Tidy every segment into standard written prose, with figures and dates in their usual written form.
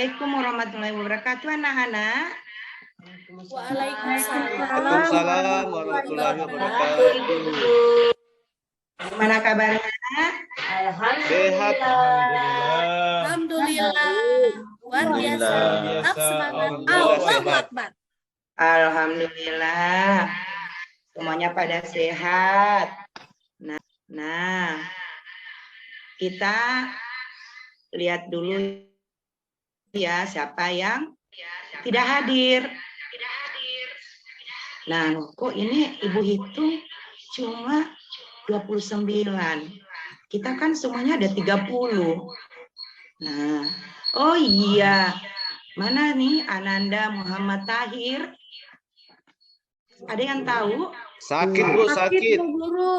Assalamualaikum warahmatullahi wabarakatuh, anak-anak. Waalaikumsalam warahmatullahi wabarakatuh. Gimana kabarnya? Sehat. Alhamdulillah. Luar biasa. Tetap semangat. Allahu Akbar. Alhamdulillah. Semuanya pada sehat. Nah, kita lihat dulu ya siapa yang tidak hadir. Nah, kok ini Ibu hitung cuma 29. Kita kan semuanya ada 30. Nah, oh iya. Mana nih Ananda Muhammad Tahir? Ada yang tahu? Sakit Bu, sakit. Bu Guru.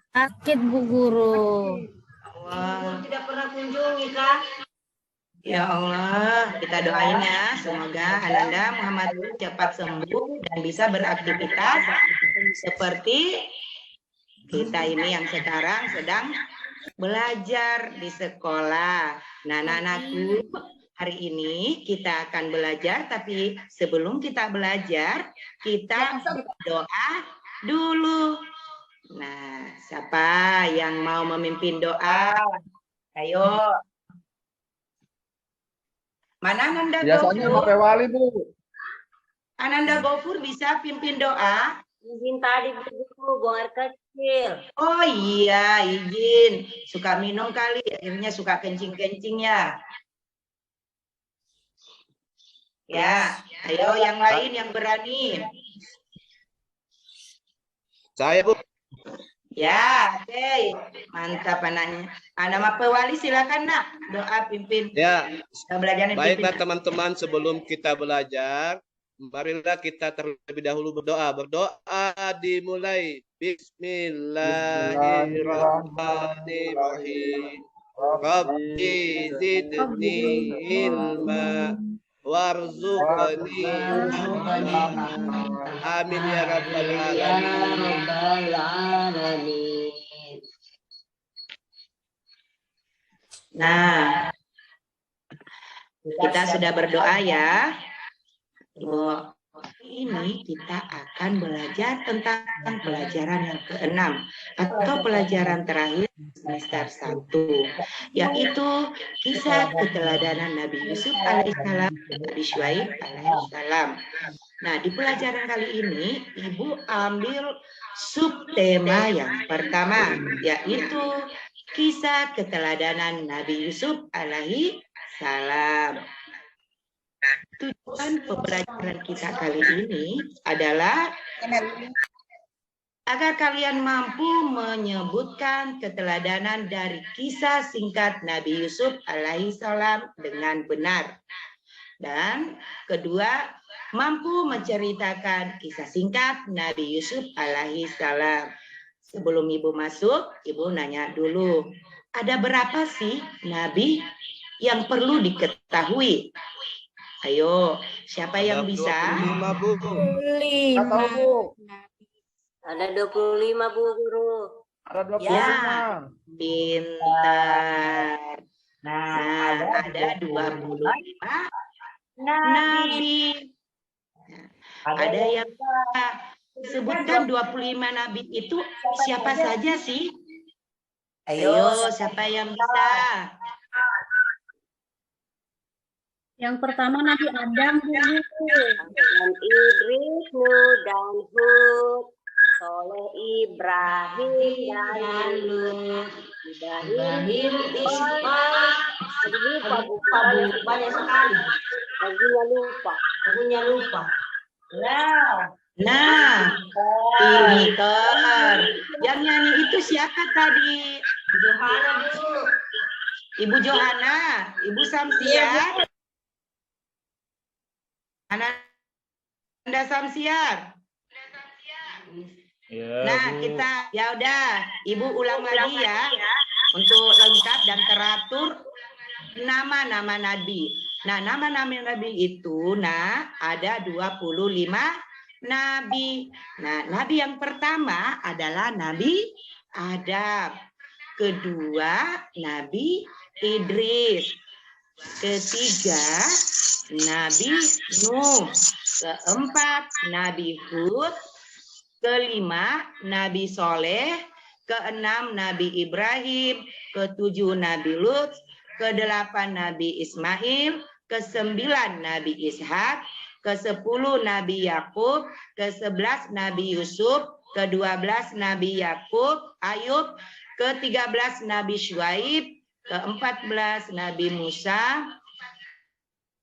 Sakit Bu Guru. Wah, Tidak pernah kunjungi kah? ya Allah, kita doain ya. Semoga Ananda Muhammad cepat sembuh dan bisa beraktivitas seperti kita ini yang sekarang sedang belajar di sekolah. Nah, anak-anakku, hari ini kita akan belajar, tapi sebelum kita belajar, kita doa dulu. Nah, siapa yang mau memimpin doa? Ayo. Mana Ananda Biasanya Gofur? Pak Wali, Bu. Ananda Gofur bisa pimpin doa? Izin tadi Bu, buang air kecil. Oh iya, izin. Suka minum kali, akhirnya suka kencing-kencing ya. Ya, ayo yang lain yang berani. Saya Bu. Ya, oke. Mantap anaknya. Nama Pewali silakan nak. Doa pimpin. Ya, Belajarnya baiklah pimpin. teman-teman, sebelum kita belajar, marilah kita terlebih dahulu berdoa. Berdoa dimulai. Bismillahirrahmanirrahim. Rabbi zidni ilma warzuqni. Amin ya rabbal alamin. Nah, kita sudah berdoa ya. Ibu, ini kita akan belajar tentang pelajaran yang ke-6 atau pelajaran terakhir semester 1, yaitu kisah keteladanan Nabi Yusuf alaihissalam dan Nabi Syuaib alaihissalam. Nah, di pelajaran kali ini Ibu ambil subtema yang pertama, yaitu kisah keteladanan Nabi Yusuf alaihissalam. Tujuan pembelajaran kita kali ini adalah agar kalian mampu menyebutkan keteladanan dari kisah singkat Nabi Yusuf alaihissalam dengan benar. Dan kedua, mampu menceritakan kisah singkat Nabi Yusuf alaihissalam. Sebelum Ibu masuk, Ibu nanya dulu, ada berapa sih Nabi yang perlu diketahui? Ayo, siapa yang bisa? 25 Bu. 5. Bu. Ada 25 Bu Guru. Ada 25. Ya, pintar. Nah, ada 25 Nabi. Ada yang sebutkan 25 Nabi itu siapa saja sih? Ayo, siapa yang bisa? Yang pertama Nabi Adam Bu Guru. Dan Idris, Nuh, dan Hud, Soleh, Ibrahim, dan Lut. Ibrahim, Ismail. Lupa, banyak sekali. Lagunya lupa. Nah, pintar. Yang nyanyi itu siapa tadi? Johana dulu. Ibu Johana, Ibu Samsiar. Anda Samsiar. Nah, kita ya udah, Ibu ulang lagi ya untuk lengkap dan teratur nama-nama nabi. Nah, nama-nama nabi itu ada 25 nabi. Nah, nabi yang pertama adalah Nabi Adam. Kedua, Nabi Idris. ketiga Nabi Nuh, keempat Nabi Hud, kelima Nabi Soleh, keenam Nabi Ibrahim, ketujuh Nabi Lut, kedelapan Nabi Ismail, kesembilan Nabi Ishak, kesepuluh Nabi Yakub, kesebelas Nabi Yusuf, kedua-belas Nabi Ayub, ke-13 Nabi Syuaib, ke-14 Nabi Musa,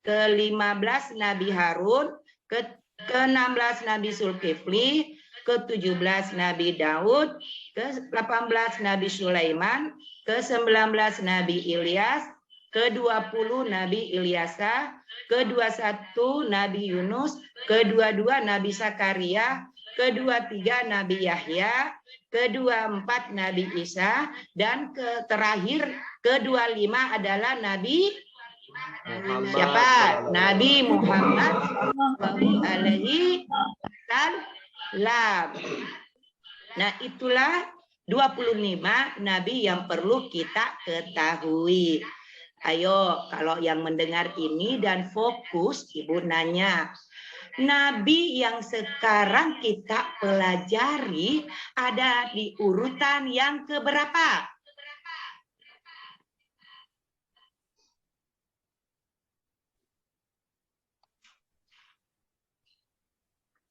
ke-15 Nabi Harun, ke-16 Nabi Zulkifli, ke-17 Nabi Daud, ke-18 Nabi Sulaiman, ke-19 Nabi Ilyas, ke-20 Nabi Ilyasa, ke-21 Nabi Yunus, ke-22 Nabi Zakaria, ke-23 Nabi Yahya, ke-24 Nabi Isa, dan terakhir ke-25 adalah Nabi Muhammad. siapa? Nabi Muhammad alaihi salam. Nah, itulah 25 nabi yang perlu kita ketahui. Ayo, kalau yang mendengar ini dan fokus, Ibu nanya, nabi yang sekarang kita pelajari ada di urutan yang keberapa?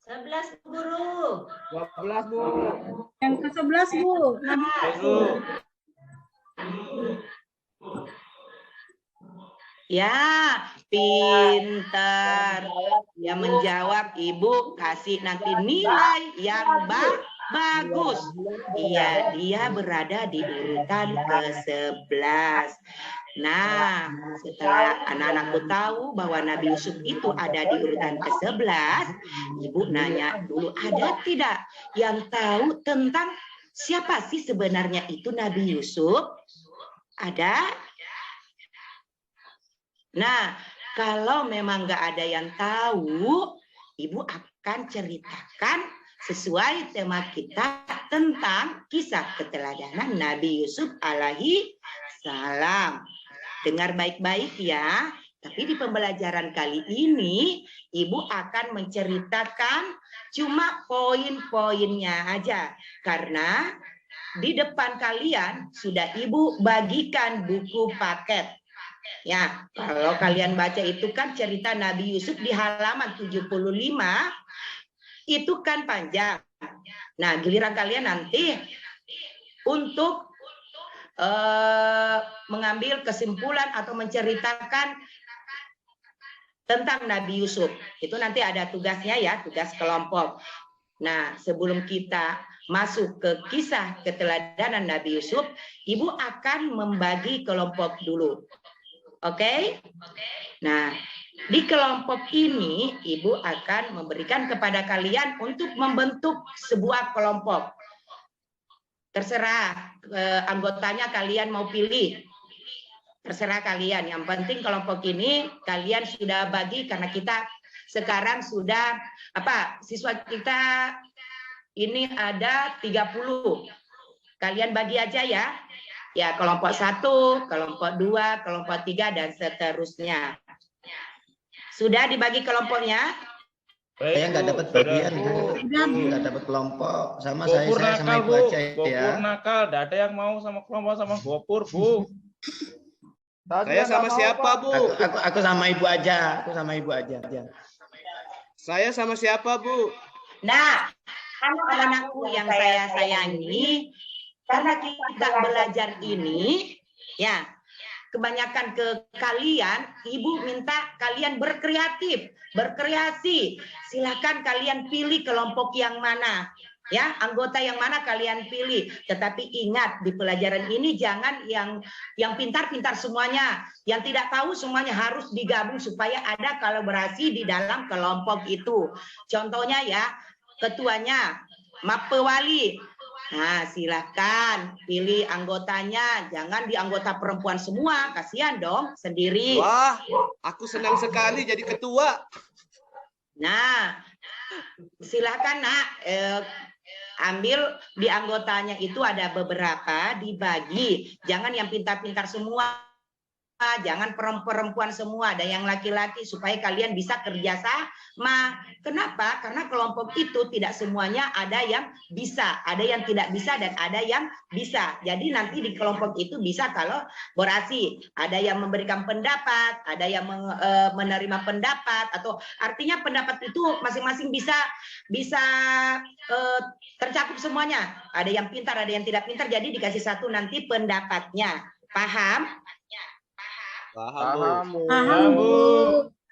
Sebelas, Guru. 12, Bu. Yang ke-11, Bu. Ya, pintar. Yang menjawab Ibu kasih nanti nilai yang bagus. Iya, dia berada di urutan ke-11. Nah, setelah anak-anakku tahu bahwa Nabi Yusuf itu ada di urutan ke-11, Ibu nanya dulu, ada tidak yang tahu tentang siapa sih sebenarnya itu Nabi Yusuf? Ada? Nah, kalau memang nggak ada yang tahu, Ibu akan ceritakan sesuai tema kita tentang kisah keteladanan Nabi Yusuf alaihi salam. Dengar baik-baik ya, tapi di pembelajaran kali ini Ibu akan menceritakan cuma poin-poinnya aja. Karena di depan kalian sudah Ibu bagikan buku paket. Ya, kalau kalian baca itu kan cerita Nabi Yusuf di halaman 75, itu kan panjang. Nah, giliran kalian nanti untuk mengambil kesimpulan atau menceritakan tentang Nabi Yusuf. Itu nanti ada tugasnya ya, tugas kelompok. Nah, sebelum kita masuk ke kisah keteladanan Nabi Yusuf, Ibu akan membagi kelompok dulu. Oke? Nah, di kelompok ini Ibu akan memberikan kepada kalian untuk membentuk sebuah kelompok. Terserah anggotanya kalian mau pilih. Terserah kalian. Yang penting kelompok ini kalian sudah bagi karena kita sekarang sudah siswa kita ini ada 30. Kalian bagi aja ya. Ya, kelompok 1, kelompok 2, kelompok 3, dan seterusnya. Sudah dibagi kelompoknya? Saya nggak dapat bagian, Bu. Nggak dapat kelompok. Sama saya sama Ibu aja ya. Gopur nakal, nggak ada yang mau sama kelompok sama Gopur, Bu. Saya sama siapa, Bu? Aku sama Ibu aja. Aku sama Ibu aja. Saya sama siapa, Bu? Nah, anak-anakku yang saya sayangi, karena kita belajar ini, ya, kebanyakan ke kalian, Ibu minta kalian berkreasi. Silakan kalian pilih kelompok yang mana, ya, anggota yang mana kalian pilih. Tetapi ingat, di pelajaran ini jangan yang pintar-pintar semuanya, yang tidak tahu semuanya harus digabung supaya ada kolaborasi di dalam kelompok itu. Contohnya ya, ketuanya, Mapewali. Nah, silakan pilih anggotanya. Jangan di anggota perempuan semua. Kasihan dong, sendiri. Wah, aku senang sekali jadi ketua. Nah, silakan nak. Ambil di anggotanya itu ada beberapa, dibagi. Jangan yang pintar-pintar semua. jangan perempuan semua, ada yang laki-laki supaya kalian bisa kerjasama. Kenapa? Karena kelompok itu tidak semuanya ada yang bisa, ada yang tidak bisa dan ada yang bisa. Jadi nanti di kelompok itu bisa kolaborasi, ada yang memberikan pendapat, ada yang menerima pendapat, atau artinya pendapat itu masing-masing bisa tercakup semuanya. Ada yang pintar, ada yang tidak pintar, jadi dikasih satu nanti pendapatnya. Paham? Paham, Bu. Bu.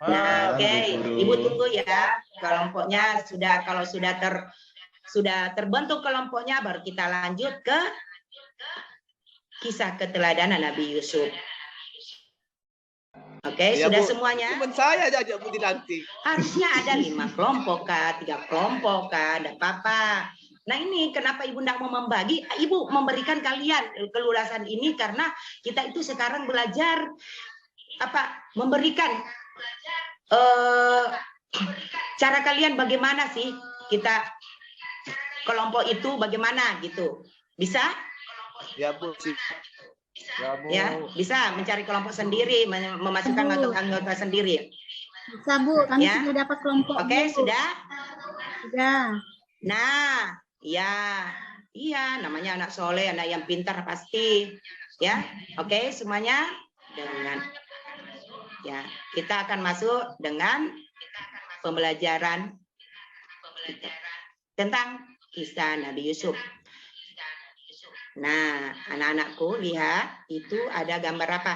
Nah, oke, Bu. Ibu tunggu ya. Kelompoknya kalau sudah terbentuk kelompoknya, baru kita lanjut ke kisah keteladanan Nabi Yusuf. Oke, Ya, sudah Bu. semuanya? Teman saya aja Bu nanti. Harusnya ada 5 kelompok kah, 3 kelompok kah, ada apa-apa. Nah ini kenapa Ibu tidak mau membagi, Ibu memberikan kalian kelulusan ini karena kita itu sekarang belajar memberikan cara kalian bagaimana sih kita kelompok itu bagaimana gitu. Bisa? Ya, Bu. Ya, bisa mencari kelompok sendiri, memasukkan anggota sendiri. Bisa Bu, kami Ya. sudah dapat kelompok. Oke, Bu. sudah? Sudah. Nah, iya, namanya anak soleh, anak yang pintar pasti, ya. Oke, semuanya kita akan masuk dengan pembelajaran tentang kisah Nabi Yusuf. Nah, anak-anakku lihat itu ada gambar apa?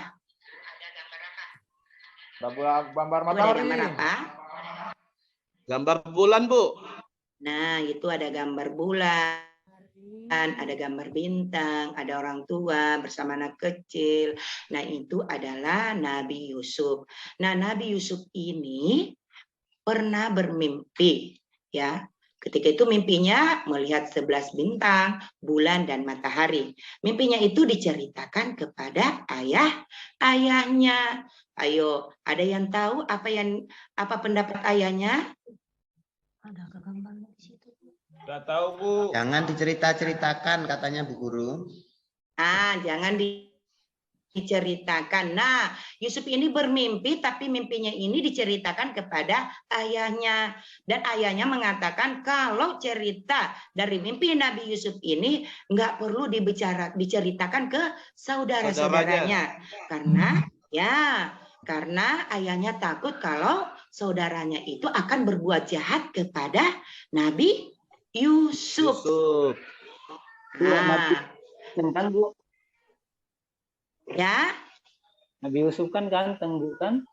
Gambar Itu ada matahari. gambar apa? Gambar bulan, Bu. Nah, itu ada gambar bulan, ada gambar bintang, ada orang tua bersama anak kecil. Nah, itu adalah Nabi Yusuf. Nah, Nabi Yusuf ini pernah bermimpi, ya. Ketika itu mimpinya melihat 11 bintang, bulan dan matahari. Mimpinya itu diceritakan kepada ayahnya. Ayo, ada yang tahu apa pendapat ayahnya? Ada gambar di situ. Nggak tahu, Bu. Jangan dicerita-ceritakan katanya Bu Guru. Jangan diceritakan. Nah, Yusuf ini bermimpi, tapi mimpinya ini diceritakan kepada ayahnya. Dan ayahnya mengatakan kalau cerita dari mimpi Nabi Yusuf ini nggak perlu diceritakan ke saudara-saudaranya. Karena ayahnya takut kalau saudaranya itu akan berbuat jahat kepada Nabi Yusuf. Nah, Kan Bu, ya. Nabi Yusuf kan ganteng Bu kan?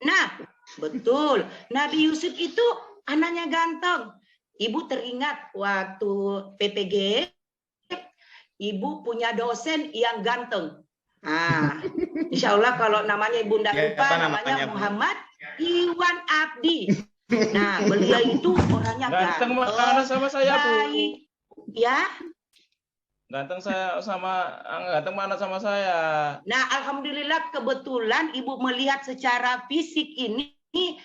Nah, betul. Nabi Yusuf itu anaknya ganteng. Ibu teringat waktu PPG, Ibu punya dosen yang ganteng. Insya Allah kalau namanya Ibu tidak lupa, namanya Muhammad Iwan Abdi. Nah, beliau itu orangnya Ganteng ganteng, mana sama saya, Bu? baik. Ya. Ganteng mana sama saya? Nah, alhamdulillah kebetulan Ibu melihat secara fisik ini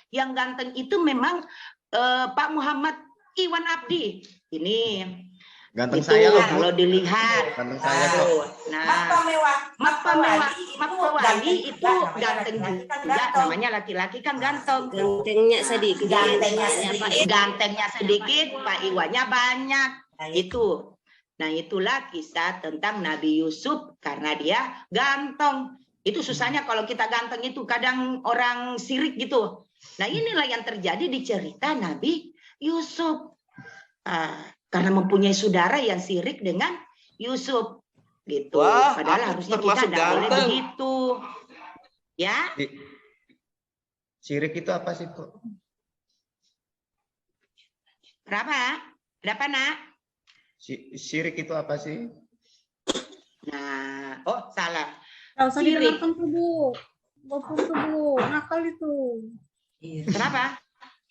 yang ganteng itu memang Pak Muhammad Iwan Abdi. Ini Ganteng itu saya loh, Bu. kalau dilihat. Ganteng saya kok. Nah, Mapawali itu ganteng juga, namanya laki-laki kan ganteng. Gantengnya sedikit. Gantengnya sedikit, Pak Iwannya banyak. Itu. Nah, itulah kisah tentang Nabi Yusuf karena dia ganteng. Itu susahnya kalau kita ganteng itu kadang orang sirik gitu. Nah, inilah yang terjadi di cerita Nabi Yusuf. Karena mempunyai saudara yang sirik dengan Yusuf gitu. Wah, Padahal aku harusnya kita termasuk tidak boleh ganteng. begitu. Ya, Sirik itu apa sih, Bu? berapa? Berapa, Nak? Sirik itu apa sih? Nah, salah. Kalau usah Sirik. didengarkan tuh Bu. Gopur tuh Bu, nakal itu. Kenapa?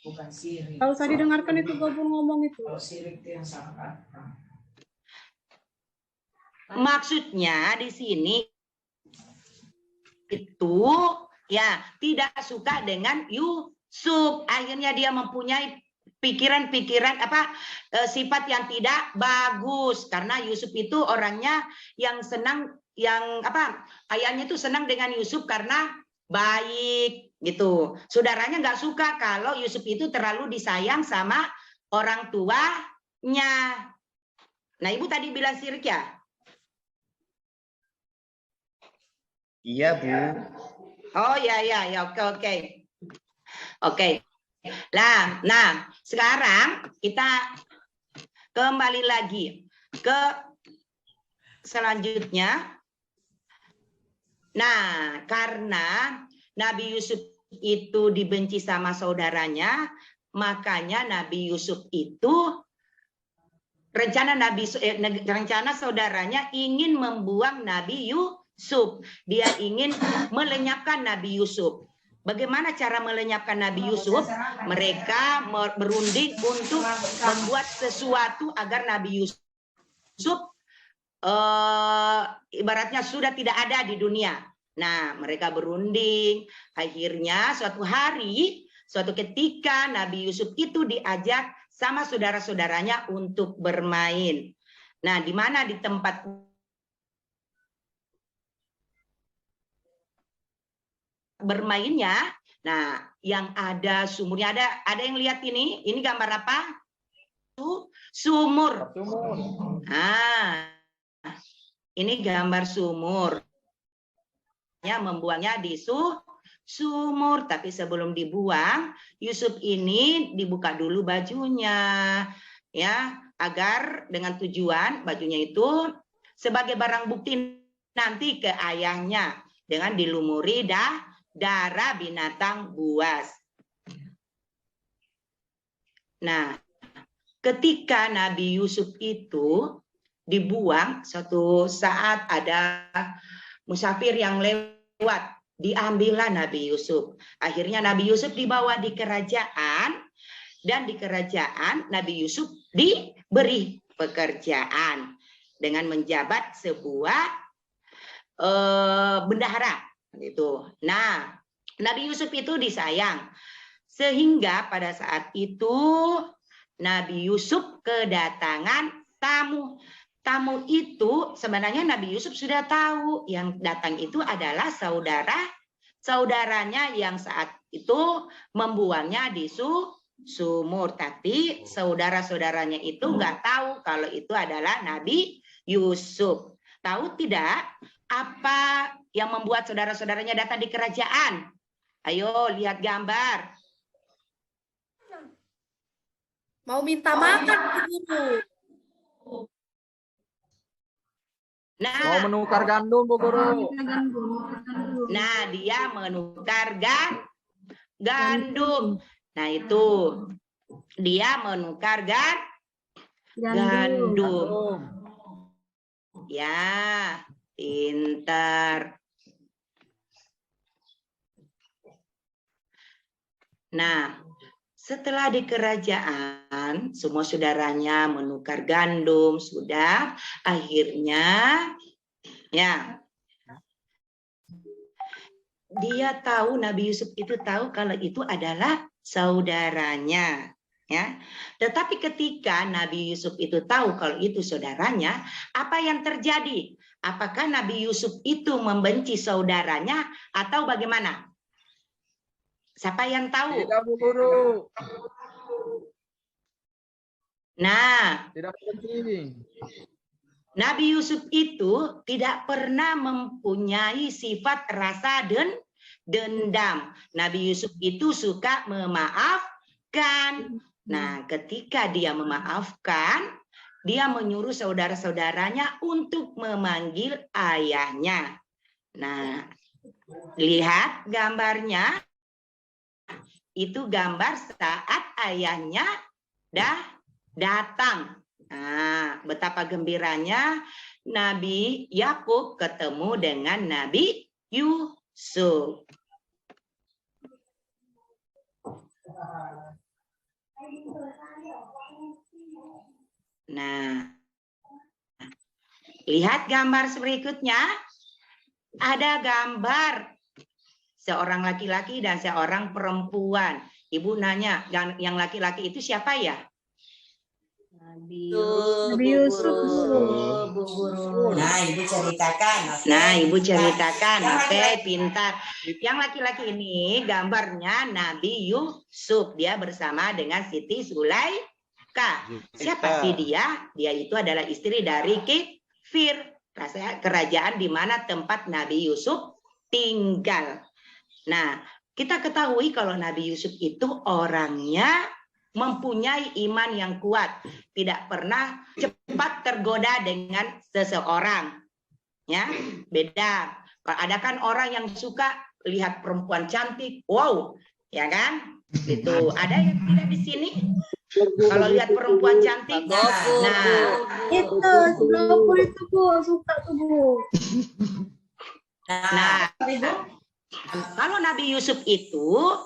Bukan sirik. Kalau usah didengarkan itu Gopur ngomong itu. Kalau sirik itu yang sangat. Maksudnya di sini itu ya tidak suka dengan Yusuf. Akhirnya dia mempunyai pikiran-pikiran sifat yang tidak bagus, karena Yusuf itu orangnya yang senang, yang ayahnya itu senang dengan Yusuf karena baik gitu. Saudaranya nggak suka kalau Yusuf itu terlalu disayang sama orang tuanya. Nah, Ibu tadi bilang syirik ya? Iya, Bu. Oh ya, oke. Nah, sekarang kita kembali lagi ke selanjutnya. Nah, karena Nabi Yusuf itu dibenci sama saudaranya, makanya Nabi Yusuf itu rencana saudaranya ingin membuang Nabi Yusuf. Dia ingin melenyapkan Nabi Yusuf. Bagaimana cara melenyapkan Nabi Yusuf? Mereka berunding untuk membuat sesuatu agar Nabi Yusuf ibaratnya sudah tidak ada di dunia. Nah, mereka berunding. Akhirnya suatu ketika Nabi Yusuf itu diajak sama saudara-saudaranya untuk bermain. Nah, di mana di tempat bermainnya, nah yang ada sumurnya, ada yang lihat ini gambar apa? Sumur. Nah, ini gambar sumur. Membuangnya di sumur, tapi sebelum dibuang, Yusuf ini dibuka dulu bajunya, ya, agar dengan tujuan bajunya itu sebagai barang bukti nanti ke ayahnya dengan dilumuri darah binatang buas. Nah, ketika Nabi Yusuf itu dibuang, suatu saat ada musafir yang lewat, diambillah Nabi Yusuf. Akhirnya Nabi Yusuf dibawa di kerajaan, dan di kerajaan Nabi Yusuf diberi pekerjaan dengan menjabat sebuah bendahara. Gitu. Nah, Nabi Yusuf itu disayang. Sehingga pada saat itu Nabi Yusuf kedatangan tamu. Tamu itu sebenarnya Nabi Yusuf sudah tahu yang datang itu adalah saudaranya yang saat itu membuangnya di sumur. Tapi saudara-saudaranya itu nggak tahu kalau itu adalah Nabi Yusuf. Tahu tidak apa yang membuat saudara-saudaranya datang di kerajaan? Ayo lihat gambar. Mau minta makan, Guru. Nah, Mau menukar gandum, Bu Guru. Nah, dia menukar gandum. Nah, itu dia menukar gandum. Ya, pintar. Nah, setelah di kerajaan, semua saudaranya menukar gandum, sudah akhirnya ya dia tahu, Nabi Yusuf itu tahu kalau itu adalah saudaranya. Ya, tetapi ketika Nabi Yusuf itu tahu kalau itu saudaranya, apa yang terjadi? Apakah Nabi Yusuf itu membenci saudaranya atau bagaimana? Siapa yang tahu? Tidak, Bu Guru. Nah, Tidak penting. Nabi Yusuf itu tidak pernah mempunyai sifat rasa dendam. Nabi Yusuf itu suka memaafkan. Nah, ketika dia memaafkan, dia menyuruh saudara-saudaranya untuk memanggil ayahnya. Nah, lihat gambarnya. Itu gambar saat ayahnya datang. Nah, betapa gembiranya Nabi Yakub ketemu dengan Nabi Yusuf. Nah, lihat gambar berikutnya. Ada gambar seorang laki-laki dan seorang perempuan. Ibu nanya, yang laki-laki itu siapa ya? Nabi Yusuf. Bu Guru. Nah, Ibu ceritakan. oke. Nah, Ibu ceritakan, oke, pintar. Yang laki-laki ini gambarnya Nabi Yusuf. Dia bersama dengan Siti Sulaika. Siapa sih dia? Dia itu adalah istri dari Kifir, kerajaan di mana tempat Nabi Yusuf tinggal. Nah, kita ketahui kalau Nabi Yusuf itu orangnya mempunyai iman yang kuat, tidak pernah cepat tergoda dengan seseorang. Ya, beda. Ada kan orang yang suka lihat perempuan cantik, wow, ya kan? Itu ada yang tidak di sini? Kalau lihat perempuan cantik, nah, Itu, Gopur itu Bu, suka tuh Bu. nah, kalau Nabi Yusuf itu,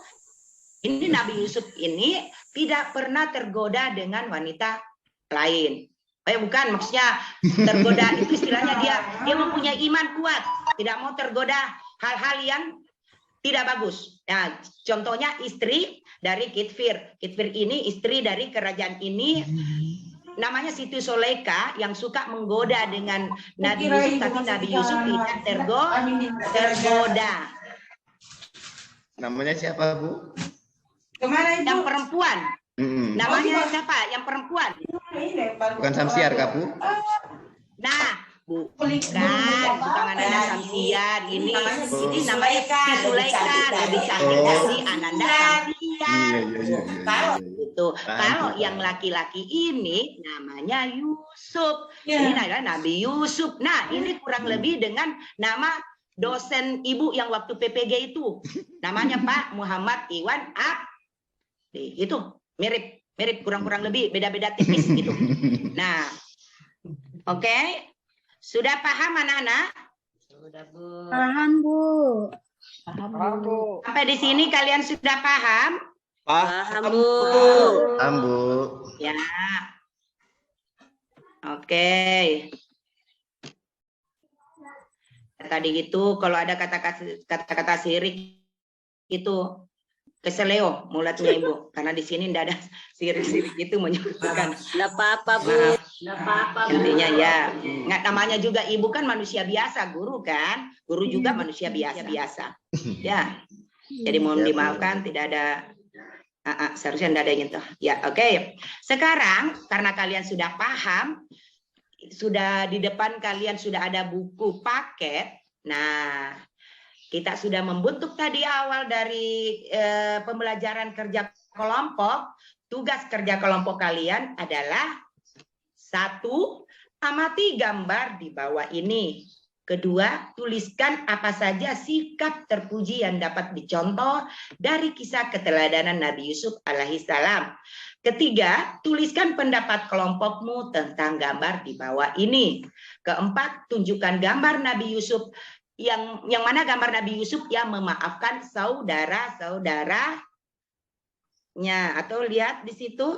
Nabi Yusuf ini tidak pernah tergoda dengan wanita lain. Bukan, maksudnya tergoda itu istilahnya dia mempunyai iman kuat, tidak mau tergoda hal-hal yang tidak bagus. Nah, contohnya istri dari Kifir. Kifir ini istri dari kerajaan ini, namanya Siti Sulaika, yang suka menggoda dengan Nabi Yusuf, tapi Nabi Yusuf tidak tergoda. Namanya siapa, Bu? Kemana Ibu? Yang perempuan. Namanya siapa? Yang perempuan. Bukan Samsiar, Kak, Bu? Nah, bukan anak Samsiar. Ini namanya Siti Sulaika, lebih cantik dari Ananda Samsiar. Iya. Kalau yang laki-laki ini namanya Yusuf. Ini adalah Nabi Yusuf. Nah, ini kurang lebih dengan nama dosen Ibu yang waktu PPG itu. Namanya Pak Muhammad Iwan Abdi. Itu mirip kurang lebih, beda-beda tipis gitu. Nah, oke. Sudah paham anak-anak? Sudah Bu. Paham Bu. Paham, Bu. Sampai di sini kalian sudah paham? Paham Bu. Paham, Bu. Ya. Oke. Tadi gitu kalau ada kata-kata sirik itu keseleo mulatnya Ibu, karena di sini tidak ada sirik-sirik itu menyebutkan. Enggak apa-apa Bu. Enggak apa-apa Bu. Intinya ya, nggak, namanya juga Ibu kan manusia biasa, guru kan, guru juga manusia biasa. Ya, jadi mohon dimaafkan tidak ada. Seharusnya tidak ada yang itu. Ya, oke. Sekarang karena kalian sudah paham, sudah di depan kalian sudah ada buku paket. Nah, kita sudah membentuk tadi awal dari pembelajaran kerja kelompok. Tugas kerja kelompok kalian adalah 1, amati gambar di bawah ini. 2, tuliskan apa saja sikap terpuji yang dapat dicontoh dari kisah keteladanan Nabi Yusuf alaihissalam. 3, tuliskan pendapat kelompokmu tentang gambar di bawah ini. 4, tunjukkan gambar Nabi Yusuf yang mana gambar Nabi Yusuf yang memaafkan saudara-saudaranya, atau lihat di situ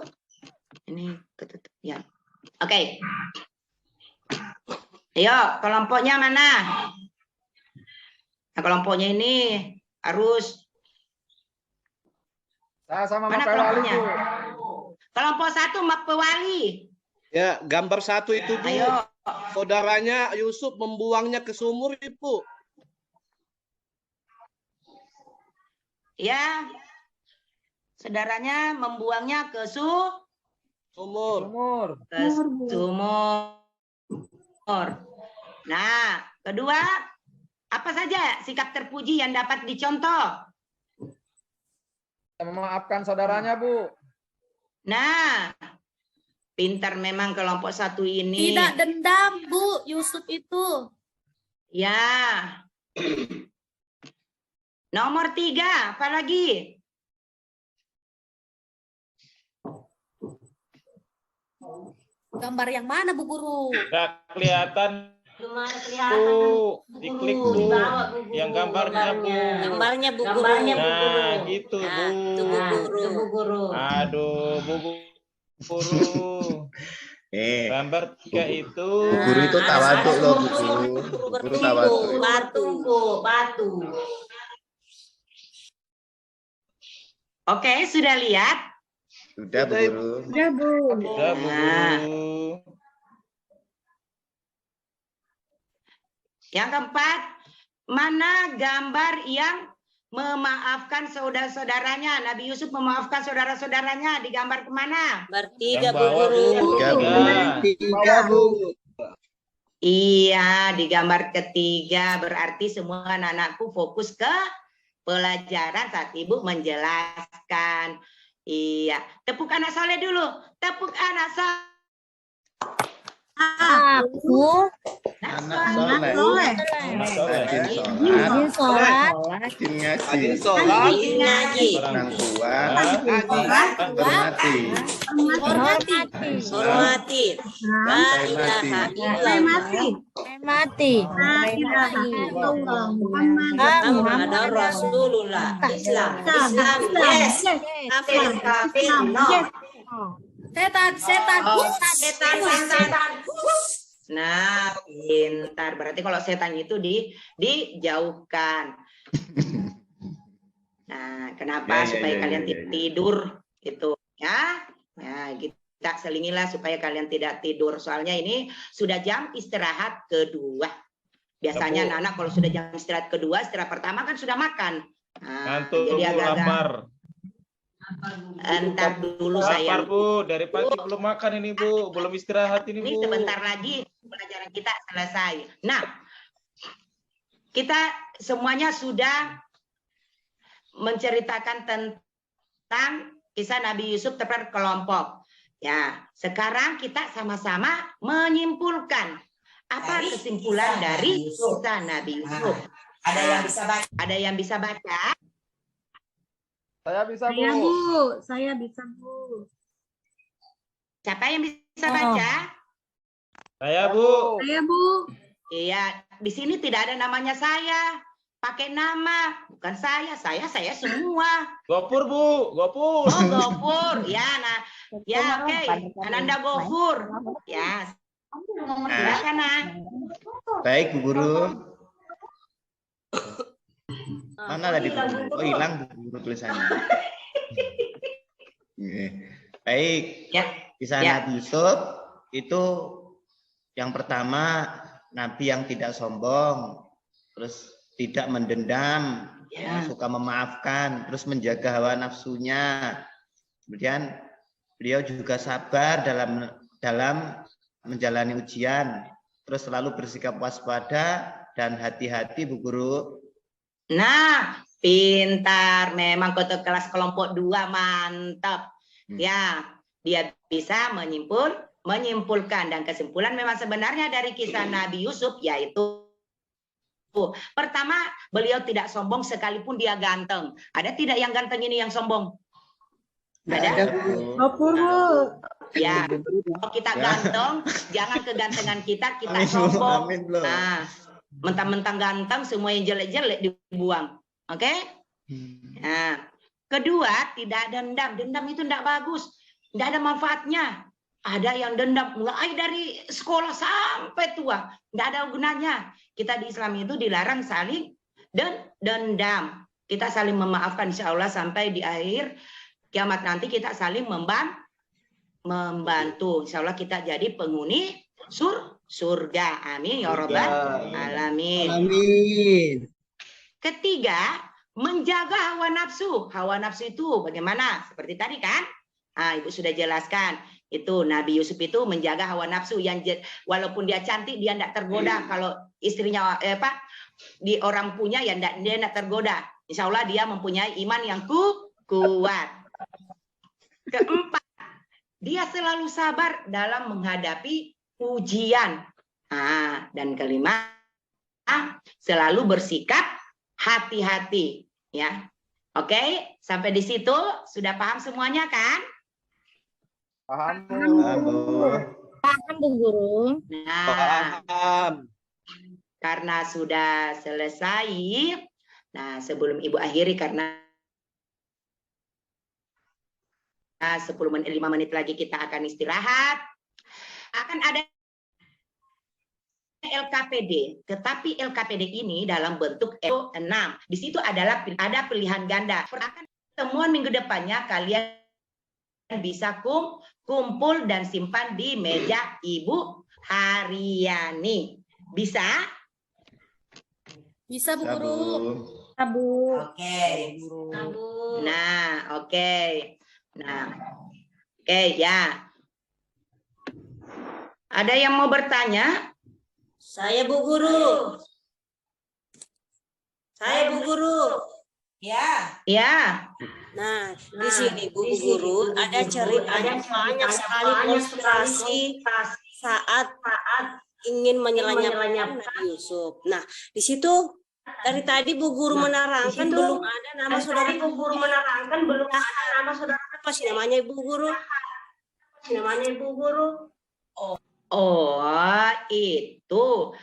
ini ketutup ya. Oke. Ayo, kelompoknya mana? Nah, kelompoknya ini harus Saya sama mana Mak Wali, kelompoknya? Bu. Kelompok 1 Mak Pewali. Ya, gambar 1 itu, Bu. Ayo. Saudaranya Yusuf membuangnya ke sumur, Ibu. Ya. Saudaranya membuangnya ke Sumur. sumur. Nah, 2, apa saja sikap terpuji yang dapat dicontoh? Memaafkan saudaranya, Bu. Nah, pintar memang kelompok 1 ini. Tidak dendam Bu, Yusuf itu. Ya. Nomor 3, apa lagi? Gambar yang mana Bu Guru? Nggak kelihatan, Cuma kelihatan Bu. Diklik, Bu. di bawah, Bu Guru, Yang gambarnya, Bu. Gambarnya Bu Guru. Nah, gitu, Bu. Nah, itu Bu Guru. Itu Bu Guru. Aduh, Bu Guru. Gambar 3 itu. Bu Guru itu tawaduk loh, Bu Guru. Bu Guru tawaduk. Batu. Oke, sudah lihat? Sudah, Bu Guru. Sudah, Bu. Sudah, Bu Nah. Guru. Yang keempat, mana gambar yang memaafkan saudara-saudaranya? Nabi Yusuf memaafkan saudara-saudaranya di gambar kemana? Bertiga, Yang Bu bawah, Guru. Bu. Tiga, Bu. Tiga, Bu. Iya, di gambar ketiga berarti semua anak-anakku fokus ke pelajaran saat Ibu menjelaskan. Iya, tepuk anak soleh dulu. Tepuk anak soleh. Aku Anak soleh. Anak soleh. Rajin sholat. sholat. Rajin ngaji. Rajin sholat. Rajin ngaji. Orang tua. Ngaji. Hormati. Hormati. La ilaha illallah. Mati. Muhammadur Rasulullah. Islam. Yes. Kafir. No. Setan. Setan. Nah, pintar. Berarti kalau setan itu dijauhkan. Nah, kenapa? Supaya kalian tidak tidur itu ya. Nah, kita selingilah supaya kalian tidak tidur. Soalnya ini sudah jam istirahat kedua. Biasanya anak-anak kalau sudah jam istirahat kedua, istirahat pertama kan sudah makan. Nah, Ngantuk, jadi Bu, agak-agak lapar. entar dulu Lapar, sayang. Bu. Dari pagi belum makan ini, Bu. Belum istirahat ini, Ini Bu. sebentar lagi pelajaran kita selesai. Nah, kita semuanya sudah menceritakan tentang kisah Nabi Yusuf terkelompok. Ya, sekarang kita sama-sama menyimpulkan apa kesimpulan dari kisah Nabi Yusuf. Ada yang bisa baca? Ada yang bisa baca? Saya bisa, Bu. Saya bisa, Bu. Siapa yang bisa baca? Saya, Bu. Saya, Bu. Iya, di sini tidak ada namanya saya. Pakai nama, bukan saya semua. Gopur, Bu. Gopur. Oh, Gofur. Ya, nah. Ya, oke. Ananda Gofur. Ya. Silakan, Nah. Baik, Bu Guru. Mana tadi Bu Guru? Oh, hilang Bu Guru tulisannya. Baik. Ya. Kisah Ya. Nabi Yusuf itu yang pertama, Nabi yang tidak sombong, terus tidak mendendam, Ya. suka memaafkan, terus menjaga hawa nafsunya. Kemudian beliau juga sabar dalam menjalani ujian, terus selalu bersikap waspada dan hati-hati, Bu Guru. Nah, pintar. Memang kota kelas kelompok 2 mantap. Ya, dia bisa menyimpulkan dan kesimpulan memang sebenarnya dari kisah Nabi Yusuf yaitu pertama, beliau tidak sombong sekalipun dia ganteng. Ada tidak yang ganteng ini yang sombong? Ada? Gopur, Bu. Ya, kalau kita ganteng, jangan kegantengan kita Amin, Bu. sombong. Amin, Bu. Nah, mentang-mentang ganteng, semua yang jelek-jelek dibuang. Oke? Nah, kedua, tidak dendam. Dendam itu tidak bagus. Tidak ada manfaatnya. Ada yang dendam mulai dari sekolah sampai tua. Tidak ada gunanya. Kita di Islam itu dilarang saling dendam. Kita saling memaafkan insya Allah sampai di akhir kiamat nanti kita saling membantu. Insya Allah kita jadi penghuni surga. Amin ya Rabbal alamin. Amin. Ketiga, menjaga hawa nafsu. Hawa nafsu itu bagaimana? Seperti tadi kan? Ibu sudah jelaskan. Itu Nabi Yusuf itu menjaga hawa nafsu yang walaupun dia cantik dia tidak tergoda. Kalau istrinya di orang punya ya dia tidak tergoda. Insya Allah dia mempunyai iman yang kuat. Keempat, dia selalu sabar dalam menghadapi ujian. Dan kelima, selalu bersikap hati-hati. Ya, oke, sampai di situ sudah paham semuanya kan? Paham, Bu. Paham, Bu Guru. Nah, Paham. karena sudah selesai, nah sebelum Ibu akhiri karena 5 menit lagi kita akan istirahat. Akan ada LKPD, tetapi LKPD ini dalam bentuk 6. Di situ ada pilihan ganda. Akan pertemuan minggu depannya kalian bisa kumpul dan simpan di meja Ibu Haryani. Bisa? Bisa Bu Bisa, Guru. Bu. Oke. Nah, oke. Nah, oke ya. Ada yang mau bertanya? Saya Bu Guru. Saya Bu Guru. Ya. Ya. Nah, di sini Bu Guru ada ceritanya banyak sekali konspirasi saat ingin menyelamatkan Nabi Yusuf. Nah, di situ dari tadi Bu Guru menerangkan belum ada nama saudara Bu Guru menerangkan belum ada nama saudara apa sih namanya Ibu Guru? Oh, itu.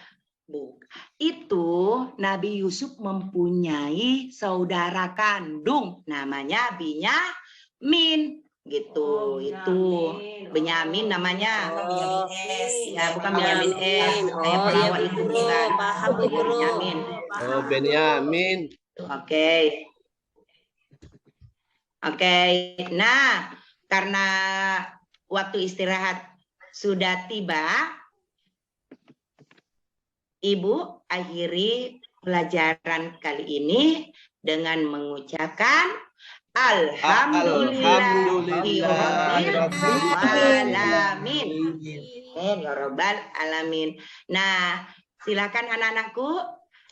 Bu, itu Nabi Yusuf mempunyai saudara kandung namanya Binyamin gitu. Itu Benyamin namanya. Ya, bukan Benyamin kayak pelawak itu bukan. Paham Bu Guru. Benyamin. Oh, Benyamin. Oke. Oke. Nah, karena waktu istirahat sudah tiba, Ibu akhiri pelajaran kali ini dengan mengucapkan Alhamdulillahirobbilalamin. Ya Rabbal alamin. Nah, silakan anak-anakku,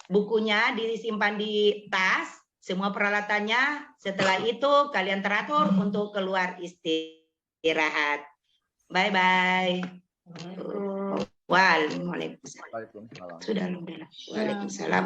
bukunya disimpan di tas, semua peralatannya. Setelah itu kalian teratur untuk keluar istirahat. Bye-bye. Waalaikumsalam. Waalaikumsalam. Sudah. Waalaikumsalam.